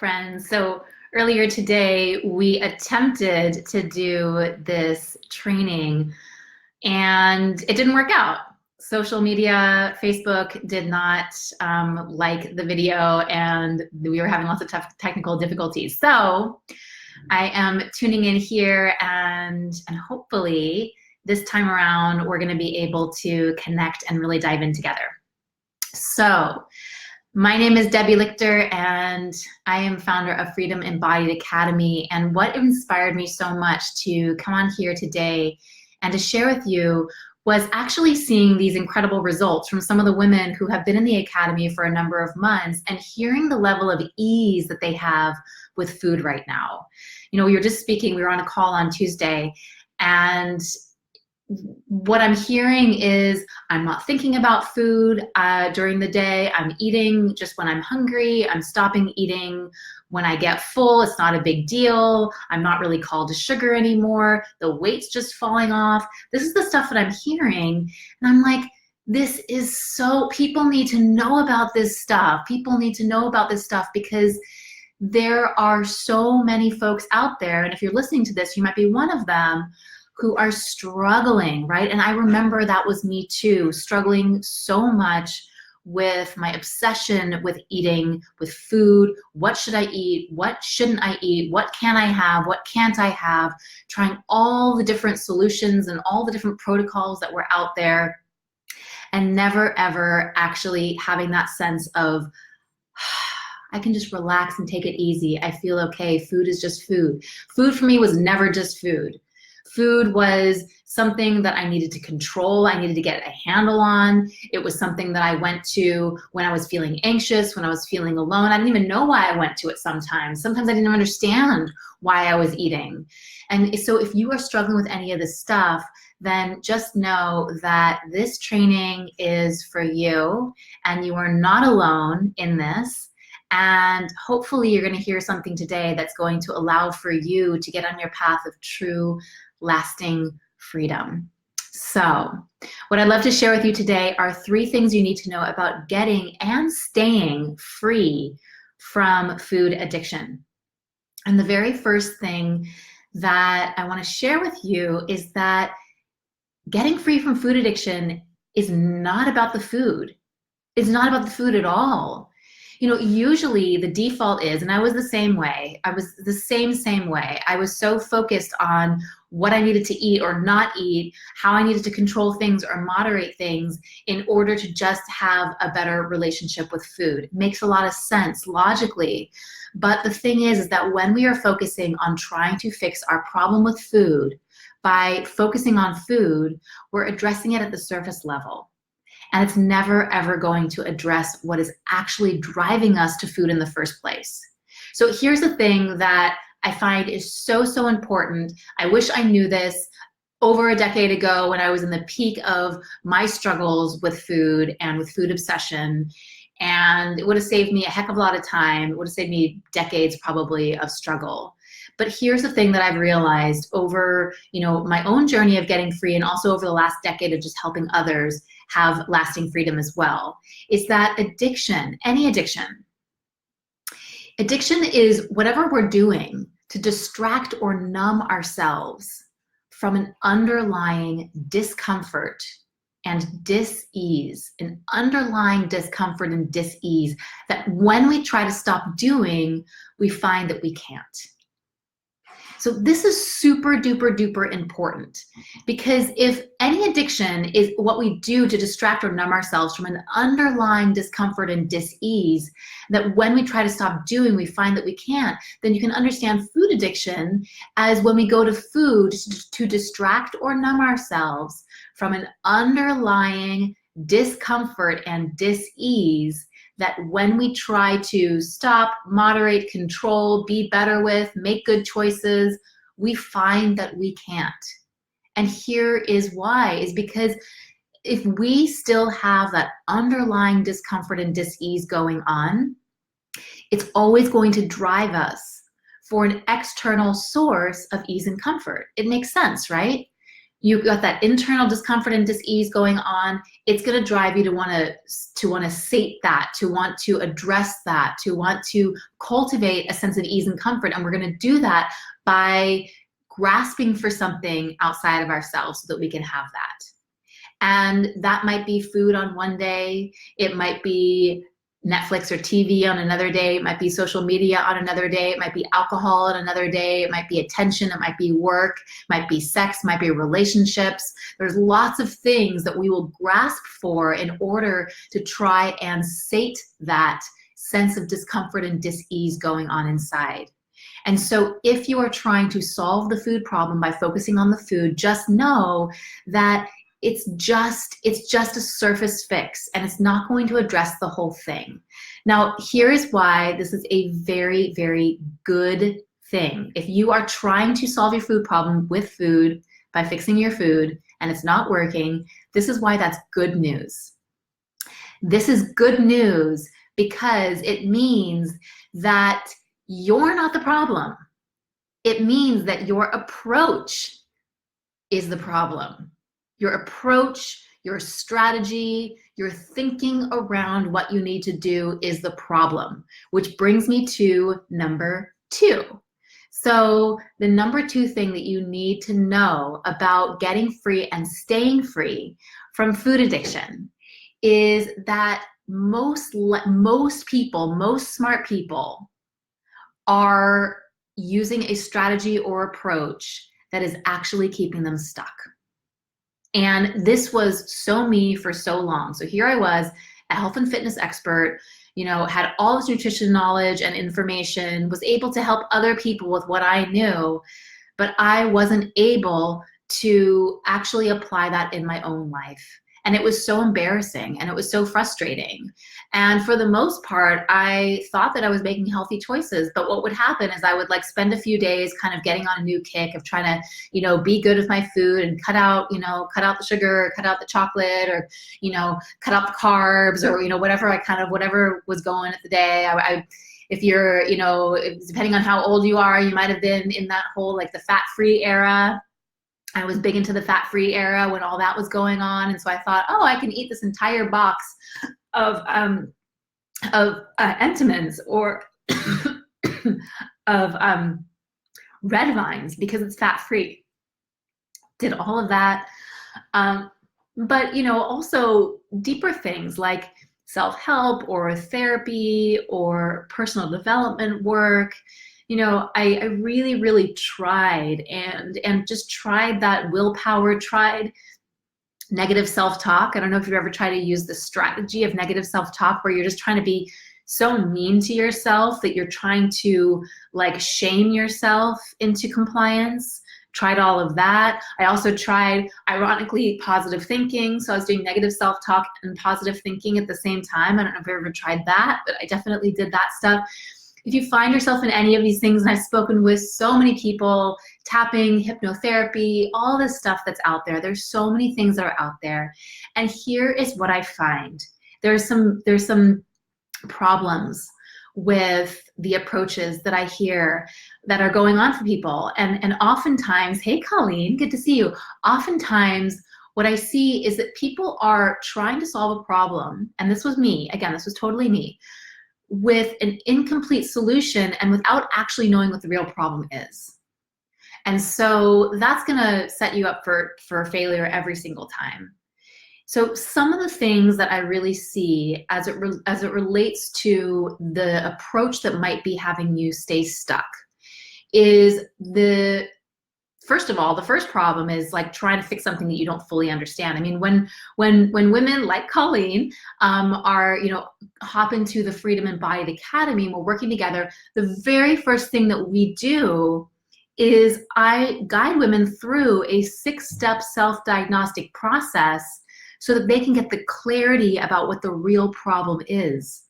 friends. So earlier today, we attempted to do this training and it didn't work out. Social media, Facebook did not like the video and we were having lots of tough technical difficulties. So I am tuning in here and hopefully this time around, we're gonna be able to connect and really dive in together. So, my name is Debbie Lichter and I am founder of Freedom Embodied Academy. And what inspired me so much to come on here today and to share with you was actually seeing these incredible results from some of the women who have been in the Academy for a number of months and hearing the level of ease that they have with food right now. You know, we were just speaking, we were on a call on Tuesday, and what I'm hearing is I'm not thinking about food during the day. I'm eating just when I'm hungry. I'm stopping eating when I get full. It's not a big deal. I'm not really called to sugar anymore. The weight's just falling off. This is the stuff that I'm hearing. And I'm like, this is so, people need to know about this stuff. People need to know about this stuff because there are so many folks out there. And if you're listening to this, you might be one of them who are struggling, right? And I remember that was me too, struggling so much with my obsession with eating, with food. What should I eat? What shouldn't I eat? What can I have? What can't I have? Trying all the different solutions and all the different protocols that were out there and never ever actually having that sense of, I can just relax and take it easy. I feel okay. Food is just food. Food for me was never just food. Food was something that I needed to control. I needed to get a handle on. It was something that I went to when I was feeling anxious, when I was feeling alone. I didn't even know why I went to it sometimes. Sometimes I didn't understand why I was eating. And so if you are struggling with any of this stuff, then just know that this training is for you and you are not alone in this. And hopefully you're going to hear something today that's going to allow for you to get on your path of true lasting freedom. So what I'd love to share with you today are 3 things you need to know about getting and staying free from food addiction. And the very first thing that I want to share with you is that getting free from food addiction is not about the food. It's not about the food at all. You know, usually the default is, and I was the same way, I was the same way. I was so focused on what I needed to eat or not eat, how I needed to control things or moderate things in order to just have a better relationship with food. It makes a lot of sense logically. But the thing is that when we are focusing on trying to fix our problem with food, by focusing on food, we're addressing it at the surface level. And it's never, ever going to address what is actually driving us to food in the first place. So here's the thing that I find is so, so important. I wish I knew this over a decade ago when I was in the peak of my struggles with food and with food obsession. And it would have saved me a heck of a lot of time. It would have saved me decades probably of struggle. But here's the thing that I've realized over, my own journey of getting free and also over the last decade of just helping others have lasting freedom as well, is that addiction, any addiction is whatever we're doing to distract or numb ourselves from an underlying discomfort and dis-ease, an underlying discomfort and dis-ease that when we try to stop doing, we find that we can't. So this is super duper duper important, because if any addiction is what we do to distract or numb ourselves from an underlying discomfort and dis-ease that when we try to stop doing, we find that we can't, then you can understand food addiction as when we go to food to distract or numb ourselves from an underlying discomfort and dis-ease that when we try to stop, moderate, control, be better with, make good choices, we find that we can't. And here is why, is because if we still have that underlying discomfort and dis-ease going on, it's always going to drive us for an external source of ease and comfort. It makes sense, right? you've got that internal discomfort and dis-ease going on. It's going to drive you to want to sate that, to want to address that, to want to cultivate a sense of ease and comfort. And we're going to do that by grasping for something outside of ourselves so that we can have that. And that might be food on one day. It might be Netflix or TV on another day. It might be social media on another day. It might be alcohol on another day. It might be attention. It might be work. It might be sex. It might be relationships. There's lots of things that we will grasp for in order to try and sate that sense of discomfort and dis-ease going on inside. And so if you are trying to solve the food problem by focusing on the food, just know that it's just a surface fix, and it's not going to address the whole thing. Now, here is why this is a very, very good thing. If you are trying to solve your food problem with food by fixing your food and it's not working, this is why that's good news. This is good news because it means that you're not the problem. It means that your approach is the problem. Your approach, your strategy, your thinking around what you need to do is the problem, which brings me to number 2. So the number 2 thing that you need to know about getting free and staying free from food addiction is that most people, most smart people are using a strategy or approach that is actually keeping them stuck. And this was so me for so long. So here I was, a health and fitness expert, had all this nutrition knowledge and information, was able to help other people with what I knew, but I wasn't able to actually apply that in my own life. And it was so embarrassing and it was so frustrating. And for the most part, I thought that I was making healthy choices, but what would happen is I would spend a few days kind of getting on a new kick of trying to, be good with my food and cut out the sugar, cut out the chocolate, or, cut out the carbs, or, whatever was going at the day. If you're, depending on how old you are, you might have been in that whole, the fat-free era. I was big into the fat-free era when all that was going on. And so I thought, I can eat this entire box of Entenmann's or of Red Vines because it's fat-free. Did all of that. But, also deeper things like self-help or therapy or personal development work. I really, really tried and just tried that willpower, tried negative self-talk. I don't know if you've ever tried to use the strategy of negative self-talk where you're just trying to be so mean to yourself that you're trying to shame yourself into compliance. Tried all of that. I also tried, ironically, positive thinking. So I was doing negative self-talk and positive thinking at the same time. I don't know if you ever tried that, but I definitely did that stuff. If you find yourself in any of these things, and I've spoken with so many people, tapping, hypnotherapy, all this stuff that's out there. There's so many things that are out there. And here is what I find. There's some problems with the approaches that I hear that are going on for people. And oftentimes, hey Colleen, good to see you. Oftentimes, what I see is that people are trying to solve a problem, and this was me, again, this was totally me, with an incomplete solution and without actually knowing what the real problem is. And so that's gonna set you up for failure every single time. So some of the things that I really see as it relates to the approach that might be having you stay stuck is first of all, the first problem is trying to fix something that you don't fully understand. I mean, when women like Colleen are, hop into the Freedom Embodied Academy and we're working together, the very first thing that we do is I guide women through a 6-step self-diagnostic process so that they can get the clarity about what the real problem is.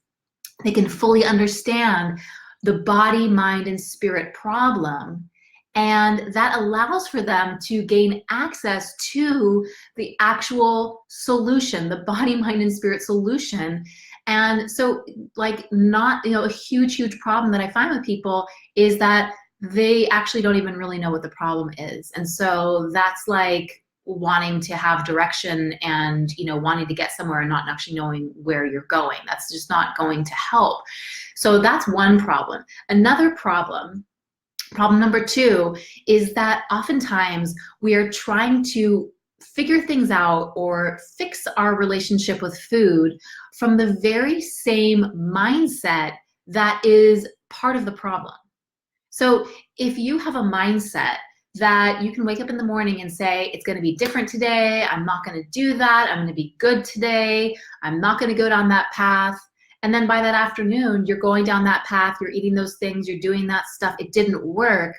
They can fully understand the body, mind, and spirit problem. And that allows for them to gain access to the actual solution, the body, mind, and spirit solution. And so not, a huge problem that I find with people is that they actually don't even really know what the problem is. And so that's wanting to have direction and, you know, wanting to get somewhere and not actually knowing where you're going. That's just not going to help. So that's one problem. Another problem number two, is that oftentimes we are trying to figure things out or fix our relationship with food from the very same mindset that is part of the problem. So if you have a mindset that you can wake up in the morning and say, it's going to be different today, I'm not going to do that, I'm going to be good today, I'm not going to go down that path, and then by that afternoon, you're going down that path, you're eating those things, you're doing that stuff, it didn't work,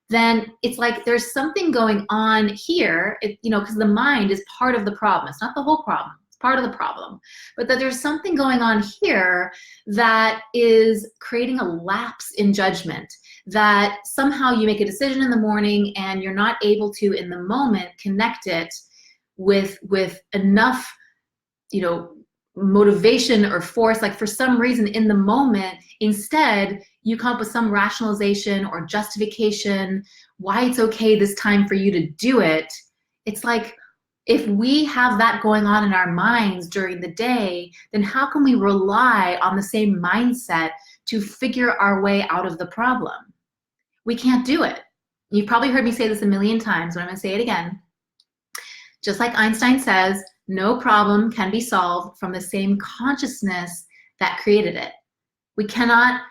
then it's like there's something going on here, you know, because the mind is part of the problem. It's not the whole problem, it's part of the problem. But that there's something going on here that is creating a lapse in judgment, that somehow you make a decision in the morning and you're not able to, in the moment, connect it with enough, you know, motivation or force. Like for some reason in the moment, instead you come up with some rationalization or justification why it's okay this time for you to do it. It's like, if we have that going on in our minds during the day, then how can we rely on the same mindset to figure our way out of the problem? We can't do it. You've probably heard me say this a million times, but I'm going to say it again. Just like Einstein says, no problem can be solved from the same consciousness that created it. We cannot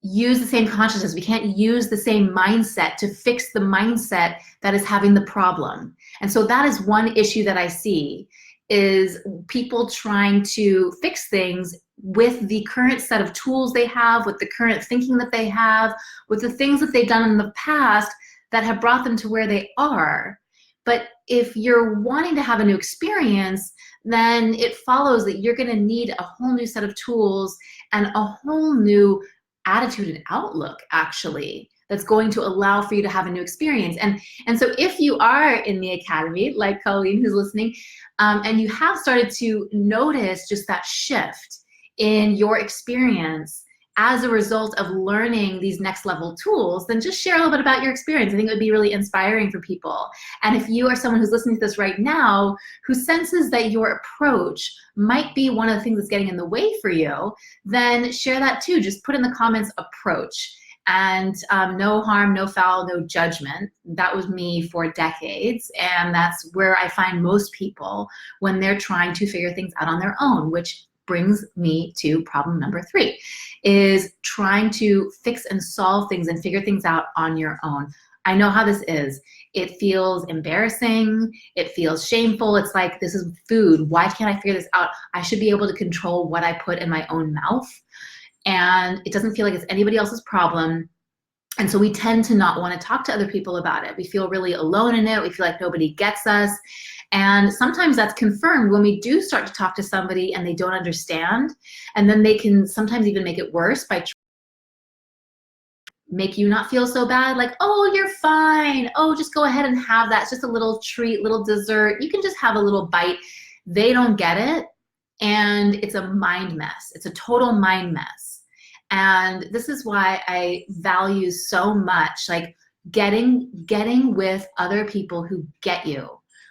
use the same consciousness. We can't use the same mindset to fix the mindset that is having the problem. And so that is one issue that I see, is people trying to fix things with the current set of tools they have, with the current thinking that they have, with the things that they've done in the past that have brought them to where they are. But if you're wanting to have a new experience, then it follows that you're going to need a whole new set of tools and a whole new attitude and outlook, actually, that's going to allow for you to have a new experience. And so if you are in the academy, like Colleen who's listening, and you have started to notice just that shift in your experience as a result of learning these next level tools, then just share a little bit about your experience. I think it would be really inspiring for people. And if you are someone who's listening to this right now who senses that your approach might be one of the things that's getting in the way for you, then share that too. Just put in the comments approach. And no harm, no foul, no judgment. That was me for decades. And that's where I find most people when they're trying to figure things out on their own, which brings me to problem number 3, is trying to fix and solve things and figure things out on your own. I know how this is. It feels embarrassing. It feels shameful. It's like, this is food. Why can't I figure this out? I should be able to control what I put in my own mouth. And it doesn't feel like it's anybody else's problem. And so we tend to not want to talk to other people about it. We feel really alone in it. We feel like nobody gets us. And sometimes that's confirmed when we do start to talk to somebody and they don't understand. And then they can sometimes even make it worse by make you not feel so bad. Like, oh, you're fine. Oh, just go ahead and have that. It's just a little treat, little dessert. You can just have a little bite. They don't get it. And it's a mind mess. It's a total mind mess. And this is why I value so much, like getting with other people who get you,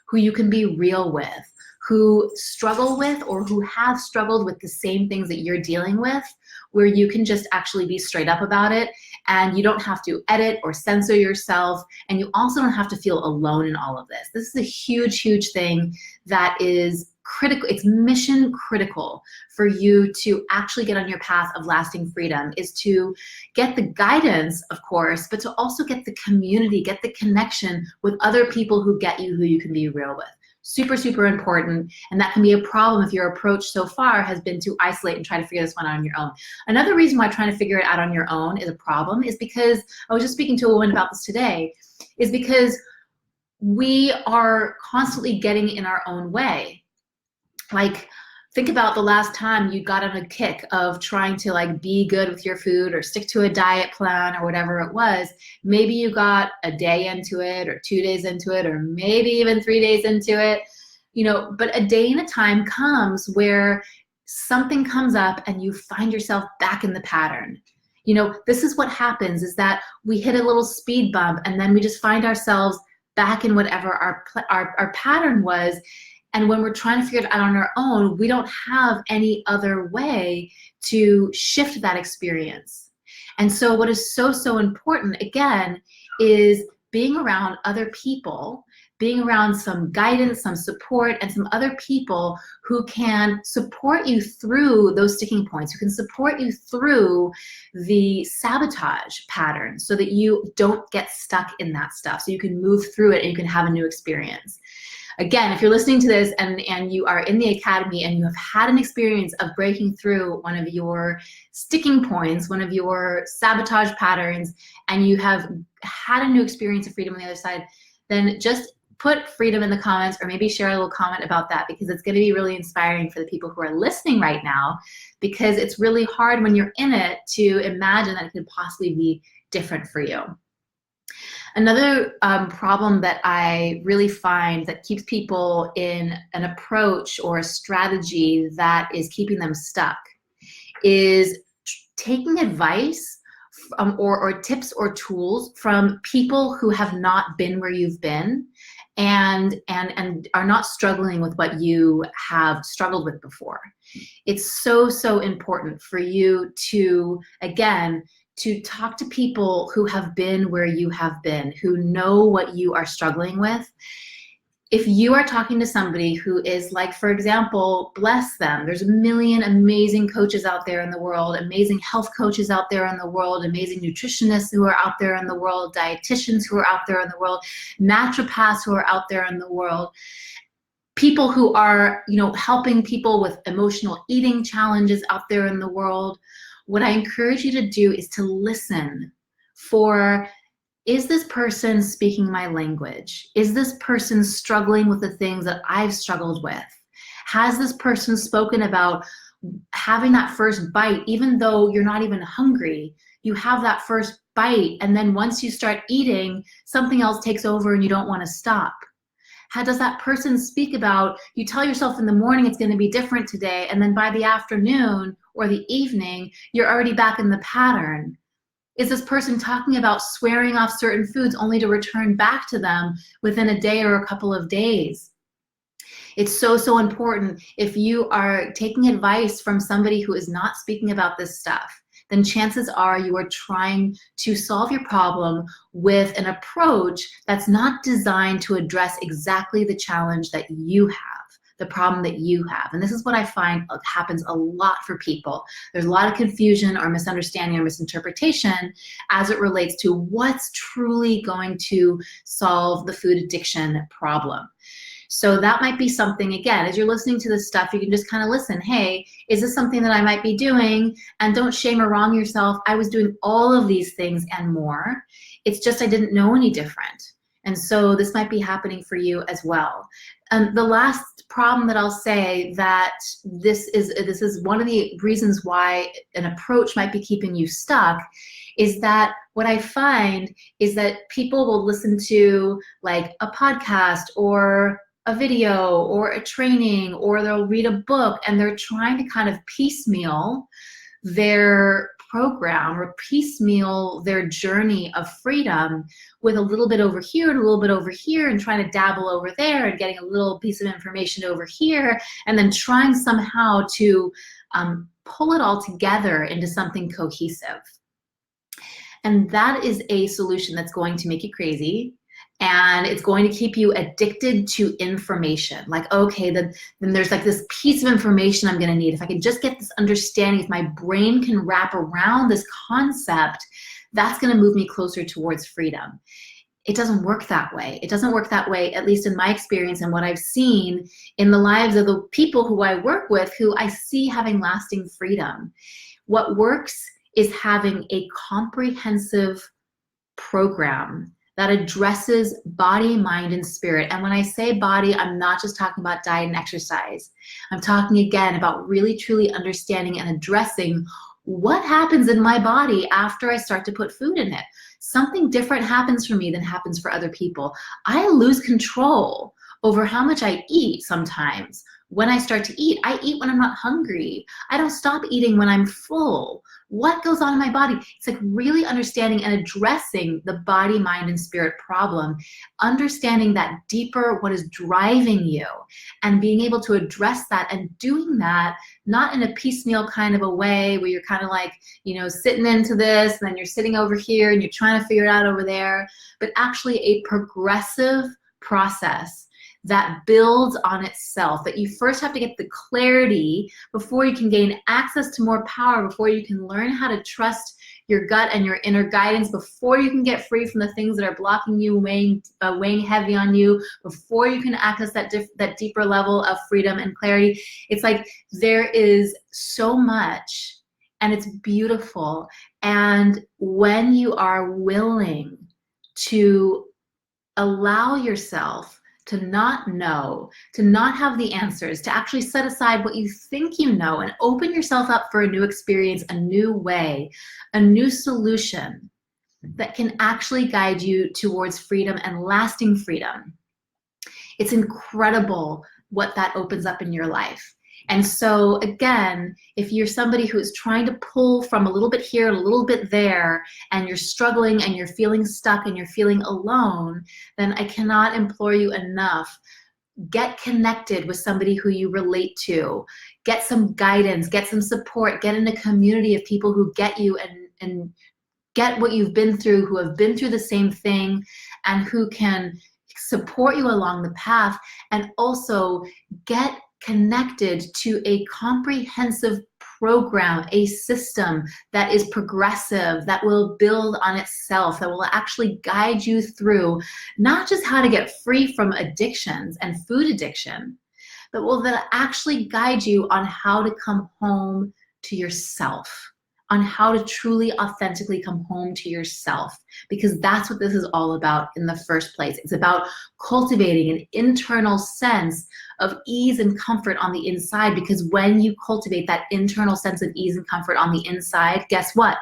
who you can be real with, who struggle with or who have struggled with the same things that you're dealing with, where you can just actually be straight up about it and you don't have to edit or censor yourself, and you also don't have to feel alone in all of this. This is a huge, huge thing that is critical. It's mission critical for you to actually get on your path of lasting freedom, is to get the guidance, of course, but to also get the community, get the connection with other people who get you, who you can be real with. Super, super important. And that can be a problem if your approach so far has been to isolate and try to figure this one out on your own. Another reason why trying to figure it out on your own is a problem is because, I was just speaking to a woman about this today, is because we are constantly getting in our own way. Like, think about the last time you got on a kick of trying to like be good with your food or stick to a diet plan or whatever it was. Maybe you got a day into it or 2 days into it or maybe even 3 days into it, you know, but a day and a time comes where something comes up and you find yourself back in the pattern. You know, this is what happens, is that we hit a little speed bump and then we just find ourselves back in whatever our pattern was. And when we're trying to figure it out on our own, we don't have any other way to shift that experience. And so what is so, so important, again, is being around other people, being around some guidance, some support, and some other people who can support you through those sticking points, who can support you through the sabotage pattern so that you don't get stuck in that stuff, so you can move through it and you can have a new experience. Again, if you're listening to this and you are in the academy and you have had an experience of breaking through one of your sticking points, one of your sabotage patterns, and you have had a new experience of freedom on the other side, then just put freedom in the comments, or maybe share a little comment about that, because it's going to be really inspiring for the people who are listening right now, because it's really hard when you're in it to imagine that it could possibly be different for you. Another problem that I really find that keeps people in an approach or a strategy that is keeping them stuck is taking advice or tips or tools from people who have not been where you've been and are not struggling with what you have struggled with before. It's so, so important for you to, again, to talk to people who have been where you have been, who know what you are struggling with. If you are talking to somebody who is like, for example, bless them, there's a million amazing coaches out there in the world, amazing health coaches out there in the world, amazing nutritionists who are out there in the world, dietitians who are out there in the world, naturopaths who are out there in the world, people who are, helping people with emotional eating challenges out there in the world. What I encourage you to do is to listen for, is this person speaking my language? Is this person struggling with the things that I've struggled with? Has this person spoken about having that first bite, even though you're not even hungry? You have that first bite, and then once you start eating, something else takes over and you don't want to stop. How does that person speak about, you tell yourself in the morning it's going to be different today, and then by the afternoon or the evening, you're already back in the pattern? Is this person talking about swearing off certain foods only to return back to them within a day or a couple of days? It's so, so important. If you are taking advice from somebody who is not speaking about this stuff, then chances are you are trying to solve your problem with an approach that's not designed to address exactly the challenge that you have, the problem that you have. And this is what I find happens a lot for people. There's a lot of confusion or misunderstanding or misinterpretation as it relates to what's truly going to solve the food addiction problem. So that might be something, again, as you're listening to this stuff, you can just kind of listen. Hey, is this something that I might be doing? And don't shame or wrong yourself. I was doing all of these things and more. It's just I didn't know any different. And so this might be happening for you as well. The last problem that I'll say that this is one of the reasons why an approach might be keeping you stuck is that what I find is that people will listen to like a podcast or a video or a training, or they'll read a book, and they're trying to kind of piecemeal their program or piecemeal their journey of freedom with a little bit over here and a little bit over here, and trying to dabble over there and getting a little piece of information over here, and then trying somehow to pull it all together into something cohesive. And that is a solution that's going to make you crazy. And it's going to keep you addicted to information. Like, okay, then there's like this piece of information I'm going to need. If I can just get this understanding, if my brain can wrap around this concept, that's going to move me closer towards freedom. It doesn't work that way. It doesn't work that way, at least in my experience and what I've seen in the lives of the people who I work with, who I see having lasting freedom. What works is having a comprehensive program that addresses body, mind, and spirit. And when I say body, I'm not just talking about diet and exercise. I'm talking again about really truly understanding and addressing what happens in my body after I start to put food in it. Something different happens for me than happens for other people. I lose control over how much I eat sometimes when I start to eat. I eat when I'm not hungry. I don't stop eating when I'm full. What goes on in my body? It's like really understanding and addressing the body, mind, and spirit problem, understanding that deeper, what is driving you, and being able to address that, and doing that not in a piecemeal kind of a way where you're kind of like, you know, sitting into this, and then you're sitting over here and you're trying to figure it out over there, but actually a progressive process that builds on itself, that you first have to get the clarity before you can gain access to more power, before you can learn how to trust your gut and your inner guidance, before you can get free from the things that are blocking you, weighing heavy on you, before you can access that deeper level of freedom and clarity. It's like there is so much, and it's beautiful. And when you are willing to allow yourself to not know, to not have the answers, to actually set aside what you think you know and open yourself up for a new experience, a new way, a new solution that can actually guide you towards freedom and lasting freedom. It's incredible what that opens up in your life. And so again, if you're somebody who is trying to pull from a little bit here, a little bit there, and you're struggling and you're feeling stuck and you're feeling alone, then I cannot implore you enough. Get connected with somebody who you relate to. Get some guidance, get some support, get in a community of people who get you and get what you've been through, who have been through the same thing, and who can support you along the path, and also get connected to a comprehensive program, a system that is progressive, that will build on itself, that will actually guide you through not just how to get free from addictions and food addiction, but will actually guide you on how to come home to yourself, on how to truly, authentically come home to yourself, because that's what this is all about in the first place. It's about cultivating an internal sense of ease and comfort on the inside, because when you cultivate that internal sense of ease and comfort on the inside, guess what?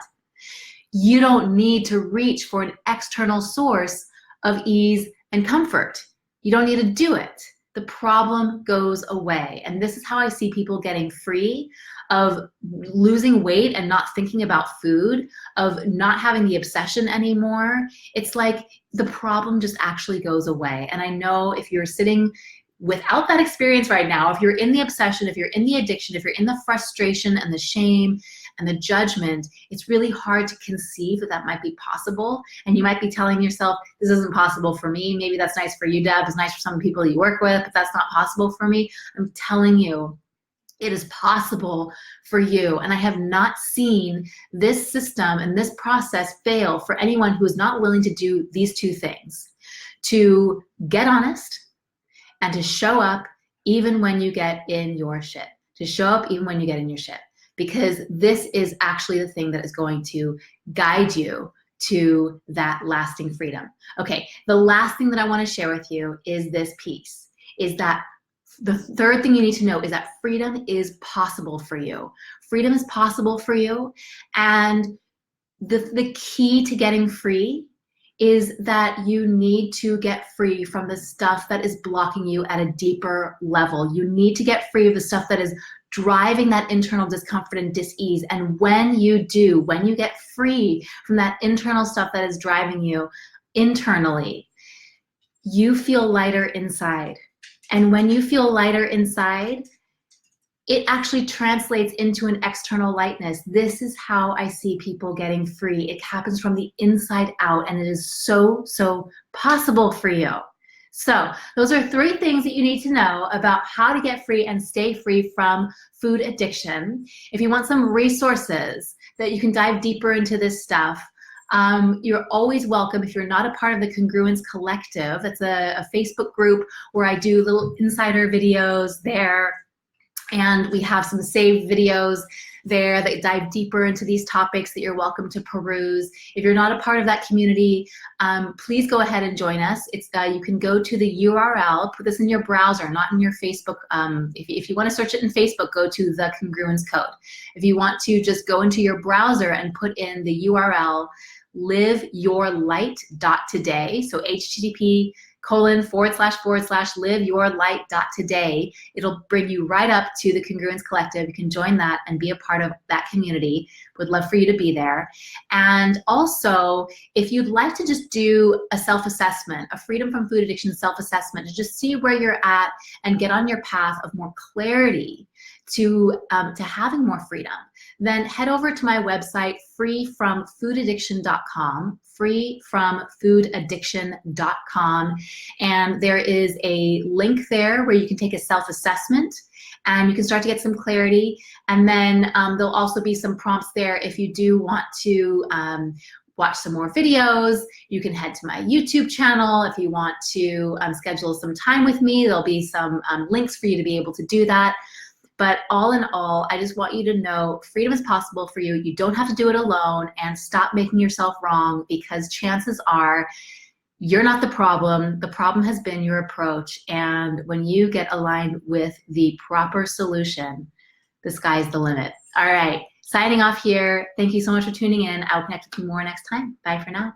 You don't need to reach for an external source of ease and comfort. You don't need to do it. The problem goes away. And this is how I see people getting free of losing weight and not thinking about food, of not having the obsession anymore. It's like the problem just actually goes away. And I know if you're sitting without that experience right now, if you're in the obsession, if you're in the addiction, if you're in the frustration and the shame and the judgment, it's really hard to conceive that that might be possible. And you might be telling yourself, this isn't possible for me. Maybe that's nice for you, Deb. It's nice for some people you work with, but that's not possible for me. I'm telling you, it is possible for you. And I have not seen this system and this process fail for anyone who is not willing to do these two things: to get honest and to show up even when you get in your shit. To show up even when you get in your shit. Because this is actually the thing that is going to guide you to that lasting freedom. Okay, the last thing that I want to share with you is this piece, is that the third thing you need to know is that freedom is possible for you. Freedom is possible for you. And the key to getting free is that you need to get free from the stuff that is blocking you at a deeper level. You need to get free of the stuff that is driving that internal discomfort and dis-ease. And when you do, when you get free from that internal stuff that is driving you internally, you feel lighter inside. And when you feel lighter inside, it actually translates into an external lightness. This is how I see people getting free. It happens from the inside out, and it is so, so possible for you. So those are 3 things that you need to know about how to get free and stay free from food addiction. If you want some resources that you can dive deeper into this stuff, you're always welcome. If you're not a part of the Congruence Collective, it's a Facebook group where I do little insider videos there, and we have some saved videos there that dive deeper into these topics that you're welcome to peruse. If you're not a part of that community, please go ahead and join us. It's you can go to the URL, put this in your browser, not in your Facebook. If you want to search it in Facebook, go to the Congruence Code. If you want to just go into your browser and put in the URL liveyourlight.today, so //liveyourlight.today. It'll bring you right up to the Congruence Collective. You can join that and be a part of that community. Would love for you to be there. And also, if you'd like to just do a self-assessment, a Freedom from Food Addiction self-assessment, to just see where you're at and get on your path of more clarity to having more freedom, then head over to my website, freefromfoodaddiction.com, freefromfoodaddiction.com, and there is a link there where you can take a self-assessment and you can start to get some clarity. And then there'll also be some prompts there if you do want to watch some more videos. You can head to my YouTube channel if you want to schedule some time with me. There'll be some links for you to be able to do that. But all in all, I just want you to know freedom is possible for you. You don't have to do it alone, and stop making yourself wrong, because chances are you're not the problem. The problem has been your approach. And when you get aligned with the proper solution, the sky's the limit. All right, signing off here. Thank you so much for tuning in. I'll connect with you more next time. Bye for now.